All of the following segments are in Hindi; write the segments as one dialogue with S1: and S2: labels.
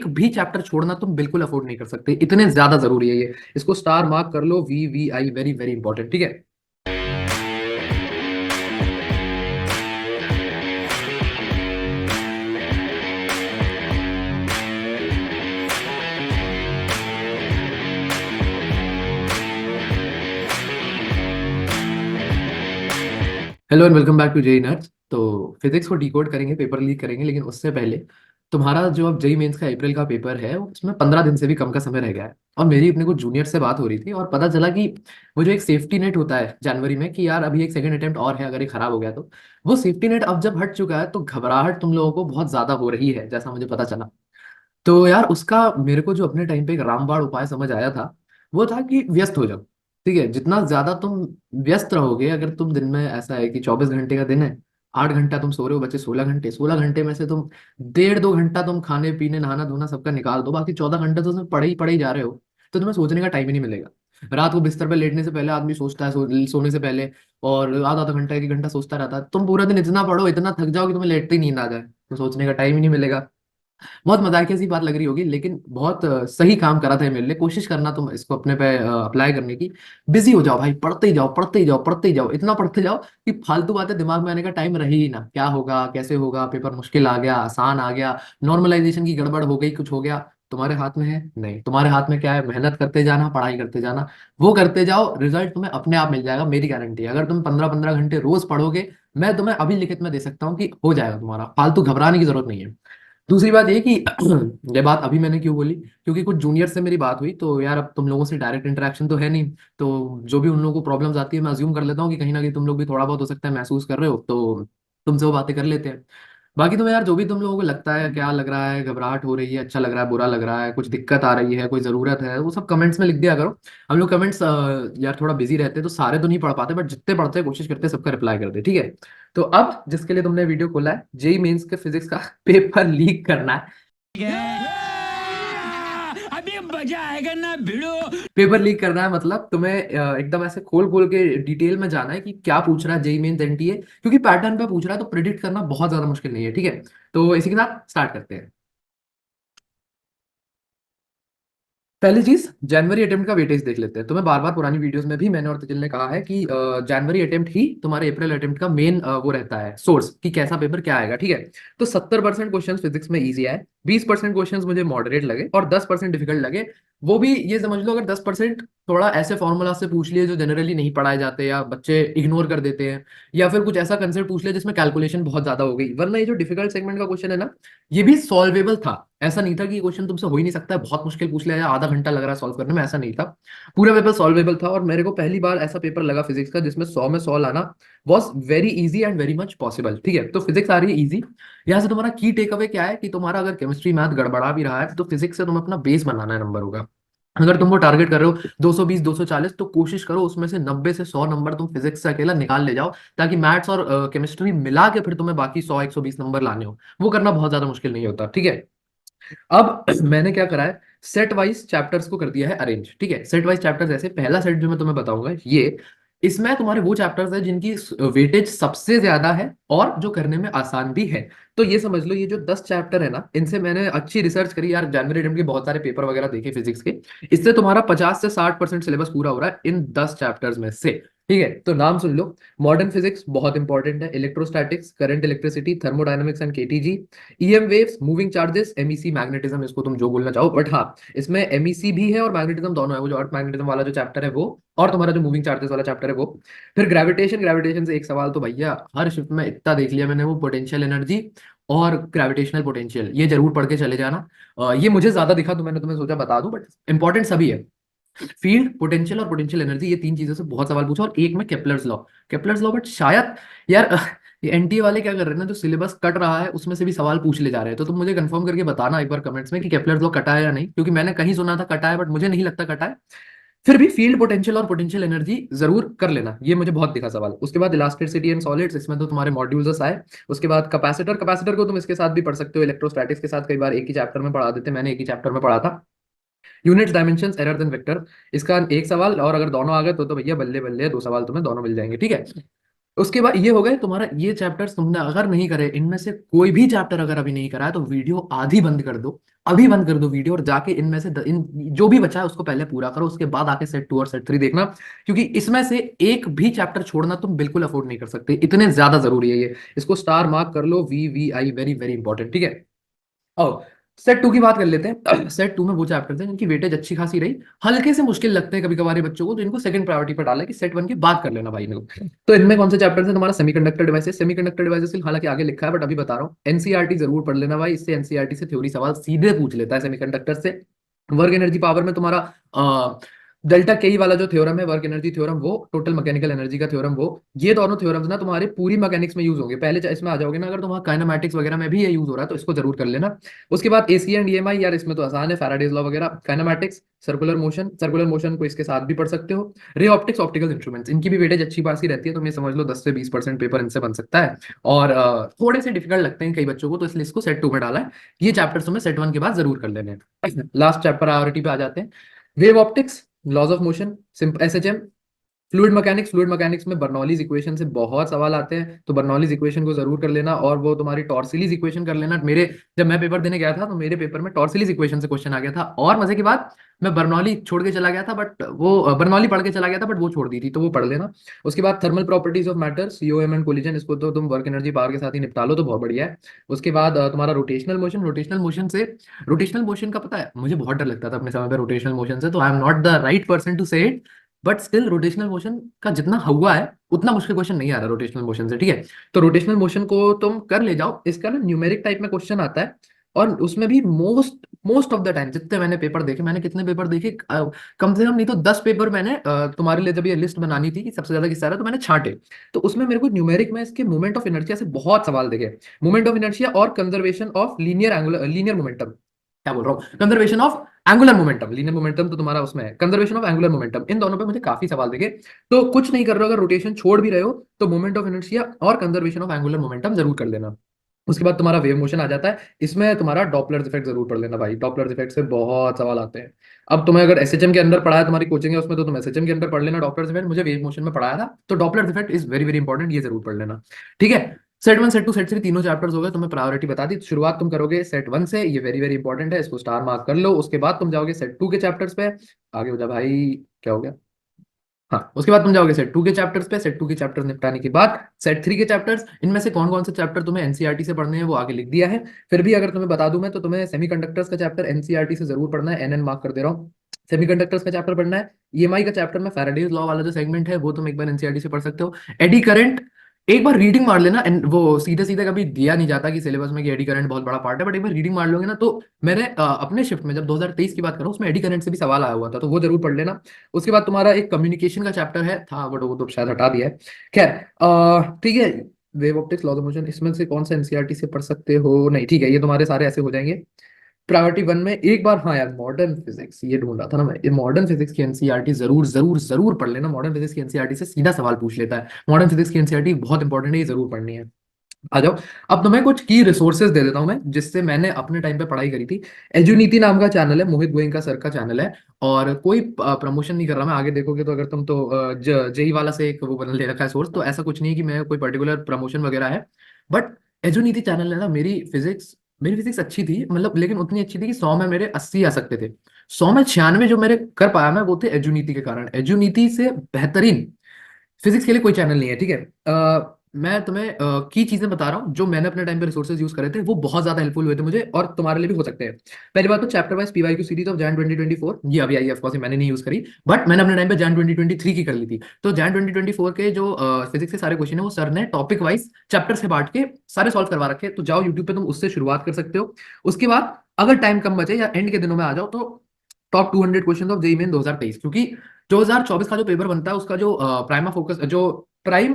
S1: एक भी चैप्टर छोड़ना तुम बिल्कुल अफोर्ड नहीं कर सकते, इतने ज्यादा जरूरी है ये। इसको स्टार मार्क कर लो, VVI, वेरी वेरी इंपॉर्टेंट, ठीक है। Hello and welcome back to JEE nerds. तो फिजिक्स को डिकोड करेंगे, पेपर लीक करेंगे, लेकिन उससे पहले तुम्हारा जो अब जेई मेंस का अप्रैल का पेपर है उसमें 15 दिन से भी कम का समय रह गया है। और मेरी अपने कुछ जूनियर से बात हो रही थी और पता चला कि वो जो एक सेफ्टी नेट होता है जनवरी में कि यार अभी एक सेकंड अटेम्प्ट और है, अगर ये खराब हो गया तो वो सेफ्टी नेट अब जब हट चुका है तो घबराहट तुम लोगों को बहुत ज्यादा हो रही है, जैसा मुझे पता चला। तो यार उसका मेरे को जो अपने टाइम पे एक रामबाण उपाय समझ आया था वो था कि व्यस्त हो जाओ। ठीक है, जितना ज्यादा तुम व्यस्त रहोगे, अगर तुम दिन में ऐसा है कि 24 घंटे का दिन है, 8 घंटा तुम सो रहे हो, बच्चे 16 घंटे, 16 घंटे में से तुम 1.5 2 घंटा तुम खाने पीने नहाना धोना सबका निकाल दो, बाकी 14 घंटे तो तुम्हें पढ़े ही जा रहे हो। तो तुम्हें सोचने का टाइम ही नहीं मिलेगा। रात को बिस्तर पे लेटने से पहले आदमी सोचता है, सोने से पहले, और आधा आधा घंटा 1 घंटा सोचता रहता है। तुम पूरा दिन इतना पढ़ो, इतना थक जाओ कि तुम्हें लेटते ही नींद आ जाए, तो सोचने का टाइम ही नहीं मिलेगा। बहुत मजाकिया सी बात लग रही होगी, लेकिन बहुत सही काम करा था ये मेरे लिए। कोशिश करना तुम इसको अपने पे अप्लाई करने की। बिजी हो जाओ भाई, पढ़ते ही जाओ, पढ़ते ही जाओ, पढ़ते ही जाओ, इतना पढ़ते जाओ कि फालतू बातें दिमाग में आने का टाइम रहे ही ना। क्या होगा, कैसे होगा, पेपर मुश्किल आ गया, आसान आ गया, नॉर्मलाइजेशन की गड़बड़ हो गई, कुछ हो गया, तुम्हारे हाथ में है नहीं। तुम्हारे हाथ में क्या है? मेहनत करते जाना, पढ़ाई करते जाना, वो करते जाओ, रिजल्ट तुम्हें अपने आप मिल जाएगा, मेरी गारंटी है। अगर तुम 15 15 घंटे रोज पढ़ोगे, मैं तुम्हें अभी लिखित में दे सकता हूँ कि हो जाएगा तुम्हारा, फालतू घबराने की जरूरत नहीं है। दूसरी बात ये कि ये बात अभी मैंने क्यों बोली, क्योंकि कुछ जूनियर से मेरी बात हुई, तो यार अब तुम लोगों से डायरेक्ट इंटरेक्शन तो है नहीं, तो जो भी उन लोगों को प्रॉब्लम्स आती है मैं अज्यूम कर लेता हूँ कि कहीं ना कहीं तुम लोग भी थोड़ा बहुत हो सकता है महसूस कर रहे हो, तो तुमसे वो बातें कर लेते हैं। बाकी तो यार जो भी तुम लोगों को लगता है, क्या लग रहा है, घबराहट हो रही है, अच्छा लग रहा है, बुरा लग रहा है, कुछ दिक्कत आ रही है, कोई ज़रूरत है, वो सब कमेंट्स में लिख दिया करो। हम लोग कमेंट्स यार थोड़ा बिजी रहते हैं तो सारे तो नहीं पढ़ पाते, बट जितने पढ़ते हैं कोशिश करते हैं सबका रिप्लाई कर दे, ठीक है। तो अब जिसके लिए तुमने वीडियो खोला है, जेई मेंस के फिजिक्स का पेपर लीक करना है।
S2: अभी मजा आएगा ना भिड़ो।
S1: पेपर लीक करना है मतलब तुम्हें एकदम ऐसे खोल खोल के डिटेल में जाना है कि क्या पूछ रहा है जेई मेंस एनटीए, क्योंकि पैटर्न पे पूछ रहा है तो प्रिडिक्ट करना बहुत ज्यादा मुश्किल नहीं है, ठीक है। तो इसी के साथ स्टार्ट करते हैं। पहली चीज, जनवरी अटेम्प्ट का वेटेज देख लेते हैं। तुम्हें बार बार पुरानी वीडियोस में भी मैंने और तिजिल ने कहा है कि जनवरी अटेम्प्ट ही तुम्हारे अप्रैल अटेम्प्ट का मेन वो रहता है सोर्स कि कैसा पेपर क्या आएगा, ठीक है। तो 70% क्वेश्चन फिजिक्स में इजी आए, 20% क्वेश्चन मुझे मॉडरेट लगे और 10% डिफिकल्ट लगे। वो भी ये समझ लो, अगर 10% थोड़ा ऐसे फॉर्मूला से पूछ लिए जो जनरली नहीं पढ़ाए जाते या बच्चे इग्नोर कर देते हैं, या फिर कुछ ऐसा कंसेप्ट पूछ लिया जिसमें कैलकुलेशन बहुत ज्यादा हो गई, वरना ये जो डिफिकल्ट सेगमेंट का क्वेश्चन है ना, ये भी सॉल्वेबल था। ऐसा नहीं था कि ये क्वेश्चन तुमसे हो ही नहीं सकता है, बहुत मुश्किल पूछ लिया या आधा घंटा लग रहा है सॉल्व करने में, ऐसा नहीं था। पूरा पेपर सॉल्वेबल था और मेरे को पहली बार ऐसा पेपर लगा फिजिक्स का जिसमें 100 में 100 लाना was very easy and very much possible, ठीक है। तो फिजिक्स आ रही है इजी। यहाँ से तुम्हारा की टेक अवे क्या है कि तुम्हारा अगर केमिस्ट्री मैथ गड़बड़ा भी रहा है तो फिजिक्स से तुम अपना बेस बनाना है नंबर होगा। अगर तुम वो टारगेट कर रहे हो 220 240, तो कोशिश करो उसमें से 90 से 100 नंबर तुम फिजिक्स से अकेला निकाल ले जाओ, ताकि मैथ्स और केमिस्ट्री मिला के फिर तुम्हें बाकी 100 120 नंबर लाने हो। वो करना बहुत ज्यादा मुश्किल नहीं होता, ठीक है। अब मैंने क्या करा है, सेट वाइज चैप्टर्स को कर दिया है अरेंज, ठीक है। सेट वाइज चैप्टर्स ऐसे, पहला सेट जो मैं तुम्हें बताऊंगा ये, इसमें तुम्हारे वो चैप्टर्स है जिनकी वेटेज सबसे ज्यादा है और जो करने में आसान भी है। तो ये समझ लो, ये जो 10 चैप्टर है ना, इनसे मैंने अच्छी रिसर्च करी यार, जनवरी के बहुत सारे पेपर वगैरह देखे फिजिक्स के। इससे तुम्हारा 50 से 60% सिलेबस पूरा हो रहा है इन 10 चैप्टर्स में से, ठीक है। तो नाम सुन लो, मॉडर्न फिजिक्स बहुत इंपॉर्टेंट है, electrostatics, current electricity, thermodynamics and KTG, EM waves, moving charges, MEC, magnetism, इसको तुम जो बोलना चाहो, बट हाँ, इसमें एमईसी भी है और मैग्नेटिज्म दोनों है। वो जो अर्थ मैग्नेटिज्म वाला जो चैप्टर है वो, और तुम्हारा जो मूविंग चार्जेस वाला चैप्टर है वो। फिर ग्रेविटेशन, ग्रेविटेशन से एक सवाल तो भैया हर शिफ्ट में इतना देख लिया मैंने, वो पोटेंशियल एनर्जी और ग्रेविटेशनल पोटेंशियल, ये जरूर पढ़ के चले जाना। ये मुझे ज्यादा दिखा तो मैंने तुम्हें सोचा बता दूं, बट इंपॉर्टेंट सभी है। फील्ड, पोटेंशियल और पोटेंशियल एनर्जी, ये तीन चीजों से बहुत सवाल पूछा, और एक में Kepler's law. Kepler's law, but शायद यार ये एनटीए वाले क्या कर रहे हैं ना, जो सिलेबस कट रहा है उसमें से भी सवाल पूछ ले जा रहे हैं। तो तुम मुझे कंफर्म करके बताना एक बार कमेंट्स में कि केपलर्स लॉ कटा है या नहीं, क्योंकि मैंने कहीं सुना था कटा है, बट मुझे नहीं लगता कटा है। फिर भी फील्ड, पोटेंशियल और पोटेंशियल एनर्जी जरूर कर लेना, ये मुझे बहुत दिखा सवाल। उसके बाद इलास्टिसिटी एंड सॉलिड्स, इसमें तो तुम्हारे मॉड्यूल्स आए। उसके बाद कैपेसिटर, कैपेसिटर को तुम इसके साथ भी पढ़ सकते हो, इलेक्ट्रोस्टैटिक्स के साथ कई बार एक ही चैप्टर में पढ़ा देते, मैंने एक ही चैप्टर में पढ़ा था। Units, dimensions, error then vector, इसका एक सवाल, और अगर दोनों आ गए तो भैया बल्ले बल्ले, 2 सवाल तुम्हें दोनों मिल जाएंगे, ठीक है। उसके बाद ये हो गए तुम्हारा ये चैप्टर्स। तुमने अगर नहीं करे इनमें से कोई भी चैप्टर अगर अभी नहीं करा है तो वीडियो आधी बंद कर दो, अभी बंद कर दो वीडियो, और जाके इनमें से इन जो भी बचा है उसको पहले पूरा करो, उसके बाद आके सेट 2 और सेट 3 देखना, क्योंकि इसमें से एक भी चैप्टर छोड़ना तुम बिल्कुल अफोर्ड नहीं कर सकते, इतने ज्यादा जरूरी है ये। इसको स्टार मार्क कर लो, VVI, वेरी वेरी इंपॉर्टेंट, ठीक है। और सेट 2 की बात कर लेते हैं। सेट 2 में वो चैप्टर थे जिनकी वेटेज अच्छी खासी रही, हल्के से मुश्किल लगते हैं कभी कभार बच्चों को, तो इनको सेकंड प्रायोरिटी पर डाला कि सेट 1 की बात कर लेना भाई लोग। तो इनमें कौन से चैप्टर है तुम्हारा? Semiconductor devices. सेमीकंडक्टर डिवाइसेस हालांकि आगे लिखा है बट अभी बता रहा हूँ, एनसीईआरटी जरूर पढ़ लेना भाई, इससे एनसीईआरटी से थ्योरी सवाल सीधे पूछ लेता है सेमीकंडक्टर से। वर्क एनर्जी पावर में तुम्हारा डेल्टा के वाला जो थ्योरम है, वर्क एनर्जी थ्योरम, वो टोटल मैकेनिकल एनर्जी का थ्योरम, वो ये दोनों थ्योरम्स ना तुम्हारे पूरी मैकेनिक्स में यूज होंगे। पहले इसमें आ जाओगे ना, अगर तुम्हारा काइनेमैटिक्स वगैरह में भी ये यूज हो रहा है तो इसको जरूर कर लेना। उसके बाद एसी एंड ईएमआई, यार इसमें तो आसान है, फैराडेज लॉ वगैरह, kinematics, circular motion, circular motion को इसके साथ भी पढ़ सकते हो। रे ऑप्टिक्स, ऑप्टिकल इंस्ट्रूमेंट्स, इनकी भी वेटेज अच्छी खासी रहती है, तो मैं समझ लो 10 से 20% पेपर इनसे बन सकता है। और थोड़े से डिफिकल्ट लगते हैं कई बच्चों को, तो इसलिए इसको सेट 2 में डाला है। ये चैप्टर्स तुम्हें सेट 1 के बाद जरूर कर लेने हैं। लास्ट चैप्टर प्रायोरिटी पे आ जाते हैं, wave optics, laws of motion, SHM, fluid mechanics. Fluid mechanics में बर्नौलीज इक्वेशन से बहुत सवाल आते हैं, तो बर्नौलीज इक्वेशन को जरूर कर लेना, और वो तुम्हारी टॉर्सिलीज इक्वेशन कर लेना। मेरे जब मैं पेपर देने गया था तो मेरे पेपर में टॉर्सिलीज इक्वेशन से क्वेश्चन आ गया था, और मजे की बात, मैं बर्नौली छोड़ के चला गया था, बट वो बर्नौली पढ़ के चला गया था बट वो छोड़ दी थी, तो वो पढ़ लेना। उसके बाद thermal properties of matter, COM and collision, इसको तो तुम वर्क एनर्जी पावर के साथ ही निपटा लो तो बहुत बढ़िया है। उसके बाद तुम्हारा रोटेशनल मोशन, रोटेशनल मोशन से, रोटेशनल मोशन का पता है मुझे बहुत डर लगता था अपने समय पे रोटेशनल मोशन से, तो I am not the right person to say it, but still rotational motion का जितना हुआ है उतना मुश्किल क्वेश्चन नहीं आ रहा रोटेशनल मोशन से, ठीक है। तो रोटेशनल मोशन को तुम कर ले जाओ, इसका ना न्यूमेरिक टाइप में क्वेश्चन आता है, और उसमें भी most most of the time जितने मैंने पेपर देखे, मैंने कितने पेपर देखे, कम से कम नहीं तो 10 पेपर मैंने तुम्हारे लिए जब ये लिस्ट बनानी थी कि सबसे ज्यादा किस आ रहा है तो मैंने छांटे, तो उसमें मेरे को न्यूमेरिक में इसके मोमेंट ऑफ इनर्शिया से बहुत सवाल देखे। मोमेंट ऑफ इनर्शिया और कंजर्वेशन ऑफ लीनियर मोमेंटम, क्या बोल रहा हूँ, conservation of angular momentum, linear momentum तो तुम्हारा उसमें है, कंजर्वेशन ऑफ एंगुलर मोमेंटम, इन दोनों पे मुझे काफी सवाल देखे। तो कुछ नहीं कर रहे हो, अगर रोटेशन छोड़ भी रहे हो तो मोमेंट ऑफ इनर्शिया और कंजर्वेशन ऑफ एंगुलर मोमेंटम जरूर कर लेना। उसके बाद तुम्हारा वेव मोशन आ जाता है, इसमें तुम्हारा डॉपलर इफेक्ट जरूर पढ़ लेना भाई, डॉपलर इफेक्ट से बहुत सवाल आते हैं। अब तुम्हें अगर एसएचएम के अंदर पढ़ा है, तुम्हारी कोचिंग है उसमें, तो तुम एसएचएम के अंदर पढ़ लेना डॉपलर इफेक्ट, मुझे वेव मोशन में पढ़ाया था, तो Doppler effect is very very important, ये जरूर पढ़ लेना, ठीक है। सेट 1, सेट 2, सेट 3 तीनों चैप्टर्स हो गए, तुम्हें प्रायोरिटी बता दी। शुरुआत तुम करोगे सेट 1 से, ये वेरी वेरी इंपॉर्टेंट है, इसको स्टार मार्क कर लो। उसके बाद तुम जाओगे सेट 2 के चैप्टर्स पे, आगे हो जा भाई, क्या हो गया, हाँ, उसके बाद तुम जाओगे सेट 2 के चैप्टर्स पे, सेट 2 के चैप्टर्स निपटाने के बाद सेट 3 के चैप्टर्स, इनमें से कौन कौन से चैप्टर तुम्हें एनसीईआरटी से पढ़ने हैं वो आगे लिख दिया है। फिर भी अगर तुम्हें बता दूं मैं, तो तुम्हें सेमीकंडक्टर्स का चैप्टर एनसीईआरटी से जरूर पढ़ना है, एनएन मार्क कर दे रहा हूँ। सेमीकंडक्टर्स का चैप्टर पढ़ना है, ईएमआई का चैप्टर में फैराडेज लॉ वाला जो सेगमेंट है वो तुम एक बार एनसीईआरटी से पढ़ सकते हो। एडी करंट एक बार रीडिंग मार लेना, वो सीधे सीधे कभी दिया नहीं जाता कि सिलेबस में कि एडी करंट बहुत बड़ा पार्ट है, बट एक बार रीडिंग मार लोगे ना, तो मैंने अपने शिफ्ट में जब 2023 की बात करूं उसमें एडी करंट से भी सवाल आया हुआ था, तो वो जरूर पढ़ लेना। उसके बाद तुम्हारा एक कम्युनिकेशन का चैप्टर है था, बट वो तो शायद हटा दिया है, खैर ठीक है। Wave optics, laws of motion, इसमें से कौन सा एनसीईआरटी से पढ़ सकते हो? नहीं, ठीक है, ये तुम्हारे सारे ऐसे हो जाएंगे। प्रायोरिटी 1 में एक बार, हाँ यार, मॉडर्न फिजिक्स ये ढूंढा था ना मैं, ये मॉडर्न फिजिक्स की एनसीईआरटी जरूर जरूर जरूर पढ़ लेना, मॉडर्न फिजिक्स की एनसीईआरटी से सीधा सवाल पूछ लेता है, मॉडर्न फिजिक्स की एनसीईआरटी बहुत इंपॉर्टेंट है, ये जरूर पढ़नी है। आ जाओ, अब तुम्हें कुछ की रिसोर्सेज दे देता हूं मैं, जिससे मैंने अपने टाइम पे पढ़ाई करी थी। एजुनीति नाम का चैनल है, मोहित गोयनका सर का चैनल है, और कोई प्रमोशन नहीं कर रहा मैं, आगे देखोगे तो, अगर तुम तो जेई वाला से एक वो बना ले रखा है सोर्स, तो ऐसा कुछ नहीं है कि मैं कोई पर्टिकुलर प्रमोशन वगैरह है, बट एजुनीति चैनल है ना, मेरी फिजिक्स अच्छी थी, मतलब लेकिन उतनी अच्छी थी कि 100 में मेरे 80 आ सकते थे, 100 में 96 जो मेरे कर पाया मैं, वो थे एजुनीति के कारण। एजुनीति से बेहतरीन फिजिक्स के लिए कोई चैनल नहीं है, ठीक है। मैं तुम्हें की चीजें बता रहा हूँ जो मैंने अपने टाइम पे रिसोर्सेज यूज करे थे, वो बहुत ज्यादा हेल्पफुल हुए थे मुझे, और तुम्हारे लिए भी हो सकते हैं। पहली बात तो chapter wise PYQ series of Jain 2024, ये अभी आई है, ऑफ कोर्स मैंने नहीं यूज करी, बट मैंने अपने टाइम पे जैन 2023 की कर ली थी। तो जैन 2024 के जो फिजिक्स के सारे क्वेश्चन है वो सर ने टॉपिक वाइज चैप्टर से बांट के सारे सॉल्व करवा रखे, तो जाओ यूट्यूब पे तुम उससे शुरुआत कर सकते हो। उसके बाद अगर टाइम कम बचे या एंड के दिनों में आ जाओ, तो top 200 question of JEE main 2023, क्योंकि 2024 का जो पेपर बनता है उसका जो प्राइमा फोकस, जो प्राइम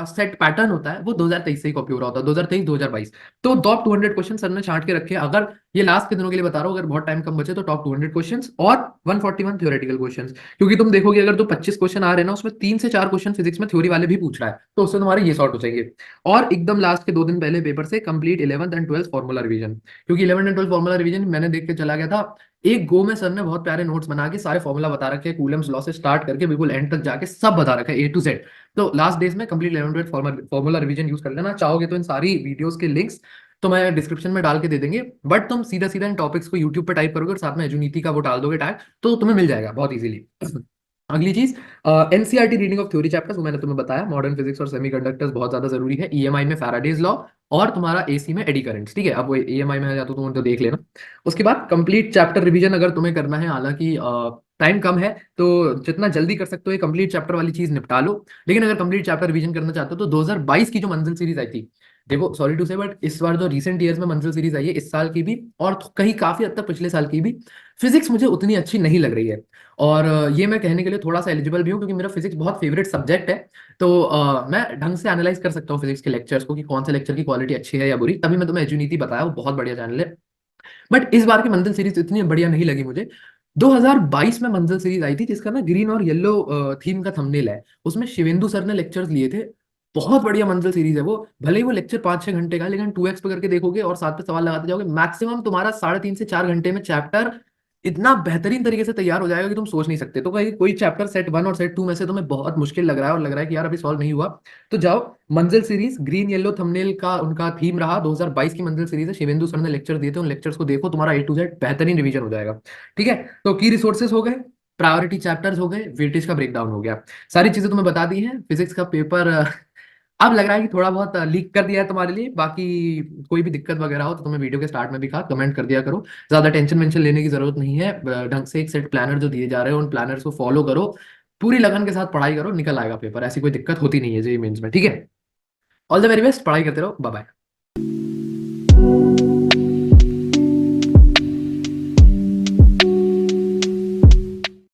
S1: सेट पैटर्न होता है, वो 2023 से ही कॉपी हो रहा होता है, 2023 2022। तो टॉप 200 क्वेश्चन सर ने छांट के रखे, अगर ये लास्ट के दिनों के लिए बता रहा हूँ, अगर बहुत टाइम कम बचे तो टॉप 200 क्वेश्चंस और 141 थ्योरेटिकल क्वेश्चंस, क्योंकि तुम देखोगे अगर तो 25 क्वेश्चन आ रहे हैं ना, उसमें 3 से 4 क्वेश्चन फिजिक्स में थ्योरी वाले भी पूछ रहा है, तो उससे तुम्हारे ये सॉर्ट हो जाएंगे। और एकदम लास्ट के 2 दिन पहले पेपर से complete 11th and 12th formula revision, क्योंकि 11th and 12th formula revision मैंने देख के चला गया था, एक गो में सर ने बहुत प्यारे नोट्स बना के सारे फॉर्मूला बता रखे हैं, कूलम्स लॉ से स्टार्ट करके बिल्कुल एंड तक जाके सब बता रखा है A to Z। तो लास्ट डेज में कंप्लीट 11 फॉर्मूला रिवीजन यूज कर लेना। चाहोगे तो इन सारी वीडियोस के लिंक्स तो मैं डिस्क्रिप्शन में डाल के दे देंगे, बट तुम सीधा सीधा इन टॉपिक्स को यूट्यूब पे टाइप करोगे और साथ में एजुनीति का वो डाल दोगे टैग, तो तुम्हें मिल जाएगा बहुत इजीली। अगली चीज, NCERT reading of theory chapters, वो मैंने तुम्हें बताया, मॉडर्न फिजिक्स और सेमीकंडक्टर्स बहुत ज्यादा जरूरी है। ईएमआई में फैराडेज लॉ और तुम्हारा एसी में एडी करंट्स, ठीक है। अब वो ईएमआई में आ जाता तो तुम तो देख लेना। उसके बाद कंप्लीट चैप्टर रिवीजन अगर तुम्हें करना है, हालांकि टाइम कम है, तो जितना जल्दी कर सकते हो ये कंप्लीट चैप्टर वाली चीज निपटा लो। लेकिन अगर कंप्लीट चैप्टर रिवीजन करना चाहते हो तो 2022 की जो मंजिल सीरीज आई थी, देखो सॉरी टू से बट इस बार जो रिसेंट ईयर्स में मंजिल सीरीज आई है, इस साल की भी और कहीं काफी हद तक पिछले साल की भी, फिजिक्स मुझे उतनी अच्छी नहीं लग रही है। और ये मैं कहने के लिए थोड़ा सा एलिजिबल भी हूँ क्योंकि मेरा फिजिक्स बहुत फेवरेट सब्जेक्ट है। तो मैं ढंग से एनालाइज कर सकता हूँ फिजिक्स के लेक्चर्स को कि कौन से लेक्चर की क्वालिटी अच्छी है या बुरी। तभी मैं तुम्हें एजुनीति बताया, वो बहुत बढ़िया चैनल है। बट इस बार की मंजिल सीरीज इतनी बढ़िया नहीं लगी मुझे। 2022 में मंजिल सीरीज आई थी जिसका ना ग्रीन और येलो थीम का थंबनेल है, उसमें शिवेंदु सर ने लेक्चर्स लिए थे। बहुत बढ़िया मंजिल सीरीज है वो, भले ही वो लेक्चर 5-6 घंटे का है, लेकिन 2x पे करके देखोगे और साथ पे सवाल लगाते जाओगे, मैक्सिमम तुम्हारा 3.5 से 4 घंटे में चैप्टर इतना बेहतरीन तरीके से तैयार हो जाएगा कि तुम सोच नहीं सकते। तो कहीं कोई चैप्टर सेट 1 और सेट 2 में से तुम्हें बहुत मुश्किल लग रहा है और लग रहा है कि यार अभी सॉल्व नहीं हुआ, तो जाओ मंजिल सीरीज, ग्रीन येलो थंबनेल का उनका थीम रहा, 2022 की मंजिल सीरीज है, शिवेंदु सर ने लेक्चर दिए थे, उन लेक्चर्स को देखो, तुम्हारा ए टू जेड बेहतरीन रिवीजन हो जाएगा। ठीक है। तो की रिसोर्सेज हो गए, प्रायोरिटी चैप्टर्स हो गए, वेटेज का ब्रेकडाउन हो गया, सारी चीजें तुम्हें बता दी हैं। फिजिक्स का पेपर अब लग रहा है कि थोड़ा बहुत लीक कर दिया है तुम्हारे लिए। बाकी कोई भी दिक्कत वगैरह हो तो तुम्हें वीडियो के स्टार्ट में भी कहा, कमेंट कर दिया करो। ज्यादा टेंशन वेंशन लेने की जरूरत नहीं है, ढंग से एक सेट प्लानर जो दिए जा रहे हैं उन प्लानर्स को फॉलो करो, पूरी लगन के साथ पढ़ाई करो, निकल आएगा पेपर, ऐसी कोई दिक्कत होती नहीं है जेईई मेंस में। ठीक है। ऑल द वेरी बेस्ट, पढ़ाई करते रहो, बाय बाय।